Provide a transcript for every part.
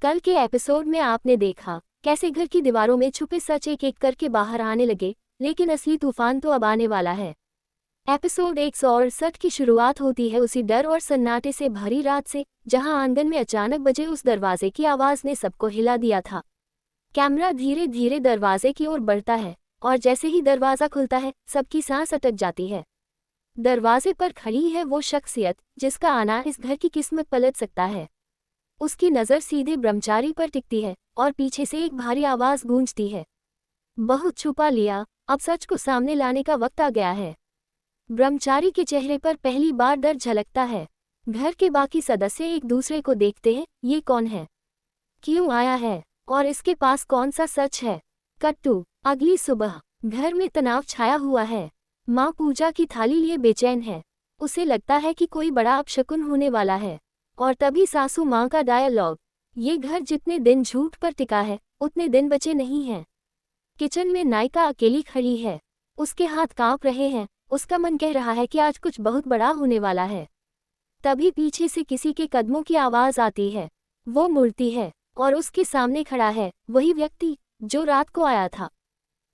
कल के एपिसोड में आपने देखा कैसे घर की दीवारों में छुपे सच एक एक करके बाहर आने लगे, लेकिन असली तूफान तो अब आने वाला है। एपिसोड 168 की शुरुआत होती है उसी डर और सन्नाटे से भरी रात से, जहां आंगन में अचानक बजे उस दरवाजे की आवाज ने सबको हिला दिया था। कैमरा धीरे धीरे दरवाजे की ओर बढ़ता है और जैसे ही दरवाजा खुलता है सबकी सांस अटक जाती है। दरवाजे पर खड़ी है वो शख्सियत जिसका आना इस घर की किस्मत पलट सकता है। उसकी नज़र सीधे ब्रह्मचारी पर टिकती है और पीछे से एक भारी आवाज गूंजती है, बहुत छुपा लिया, अब सच को सामने लाने का वक्त आ गया है। ब्रह्मचारी के चेहरे पर पहली बार डर झलकता है। घर के बाकी सदस्य एक दूसरे को देखते हैं, ये कौन है, क्यों आया है और इसके पास कौन सा सच है। कट्टू अगली सुबह घर में तनाव छाया हुआ है। माँ पूजा की थाली लिए बेचैन है। उसे लगता है कि कोई बड़ा अपशकुन होने वाला है। और तभी सासू माँ का डायलॉग, ये घर जितने दिन झूठ पर टिका है उतने दिन बचे नहीं हैं। किचन में नायिका अकेली खड़ी है, उसके हाथ कांप रहे हैं, उसका मन कह रहा है कि आज कुछ बहुत बड़ा होने वाला है। तभी पीछे से किसी के कदमों की आवाज़ आती है। वो मुड़ती है और उसके सामने खड़ा है वही व्यक्ति जो रात को आया था।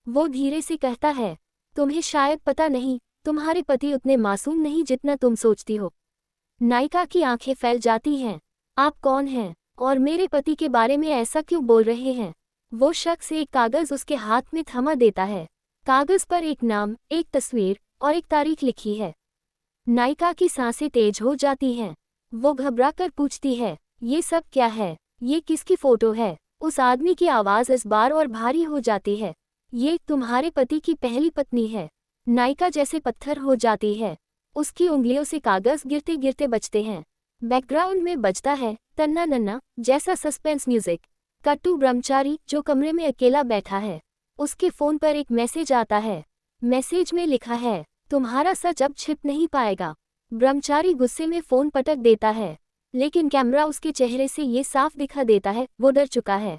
वो धीरे से कहता है, तुम्हें शायद पता नहीं, तुम्हारे पति उतने मासूम नहीं जितना तुम सोचती हो। नायिका की आंखें फैल जाती हैं। आप कौन हैं और मेरे पति के बारे में ऐसा क्यों बोल रहे हैं। वो शख्स एक कागज उसके हाथ में थमा देता है। कागज पर एक नाम, एक तस्वीर और एक तारीख लिखी है। नायिका की सांसें तेज हो जाती हैं। वो घबराकर पूछती है, ये सब क्या है, ये किसकी फोटो है। उस आदमी की आवाज़ इस बार और भारी हो जाती है, ये तुम्हारे पति की पहली पत्नी है। नायिका जैसे पत्थर हो जाती है, उसकी उंगलियों से कागज गिरते गिरते बचते हैं। बैकग्राउंड में बजता है तन्ना नन्ना जैसा सस्पेंस म्यूजिक। कट्टू ब्रह्मचारी जो कमरे में अकेला बैठा है, उसके फ़ोन पर एक मैसेज आता है। मैसेज में लिखा है, तुम्हारा सच अब छिप नहीं पाएगा। ब्रह्मचारी गुस्से में फ़ोन पटक देता है, लेकिन कैमरा उसके चेहरे से ये साफ दिखा देता है वो डर चुका है।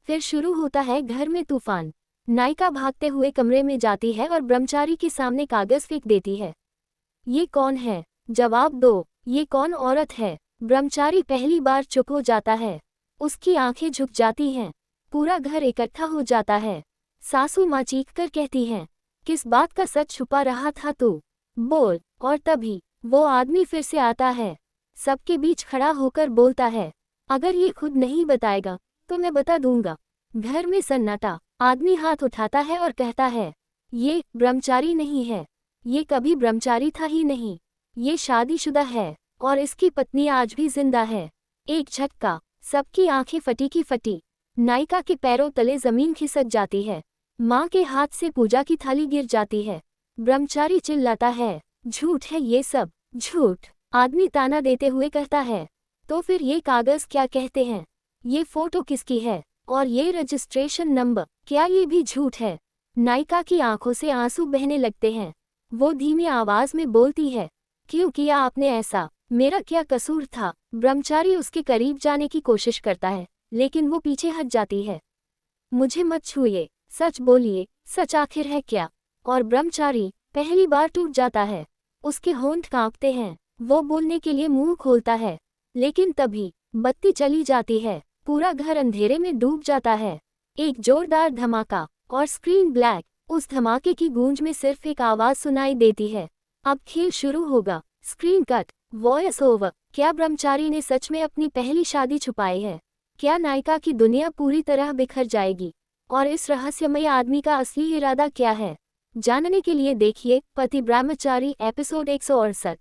फिर शुरू होता है घर में तूफान। नायिका भागते हुए कमरे में जाती है और ब्रह्मचारी के सामने कागज फेंक देती है। ये कौन है, जवाब दो, ये कौन औरत है। ब्रह्मचारी पहली बार चुप हो जाता है, उसकी आंखें झुक जाती हैं। पूरा घर इकट्ठा हो जाता है। सासू माँ चीखकर कहती हैं, किस बात का सच छुपा रहा था तू, बोल। और तभी वो आदमी फिर से आता है, सबके बीच खड़ा होकर बोलता है, अगर ये खुद नहीं बताएगा तो मैं बता दूंगा। घर में सन्नाटा। आदमी हाथ उठाता है और कहता है, ये ब्रह्मचारी नहीं है, ये कभी ब्रह्मचारी था ही नहीं, ये शादीशुदा है और इसकी पत्नी आज भी जिंदा है। एक झटका, सबकी आंखें फटी की फटी। नायिका के पैरों तले जमीन खिसक जाती है। माँ के हाथ से पूजा की थाली गिर जाती है। ब्रह्मचारी चिल्लाता है, झूठ है ये सब, झूठ। आदमी ताना देते हुए कहता है, तो फिर ये कागज क्या कहते हैं, ये फोटो किसकी है और ये रजिस्ट्रेशन नंबर, क्या ये भी झूठ है। नायिका की आंखों से आंसू बहने लगते हैं। वो धीमी आवाज में बोलती है, क्यों किया आपने ऐसा, मेरा क्या कसूर था। ब्रह्मचारी उसके करीब जाने की कोशिश करता है, लेकिन वो पीछे हट जाती है। मुझे मत छूइए, सच बोलिए, सच आखिर है क्या। और ब्रह्मचारी पहली बार टूट जाता है, उसके होंठ कांपते हैं। वो बोलने के लिए मुंह खोलता है, लेकिन तभी बत्ती चली जाती है। पूरा घर अंधेरे में डूब जाता है। एक जोरदार धमाका और स्क्रीन ब्लैक। उस धमाके की गूंज में सिर्फ एक आवाज सुनाई देती है, अब खेल शुरू होगा। Screen cut, voice over. क्या ब्रह्मचारी ने सच में अपनी पहली शादी छुपाई है। क्या नायिका की दुनिया पूरी तरह बिखर जाएगी और इस रहस्यमय आदमी का असली इरादा क्या है। जानने के लिए देखिए पति ब्रह्मचारी एपिसोड 168।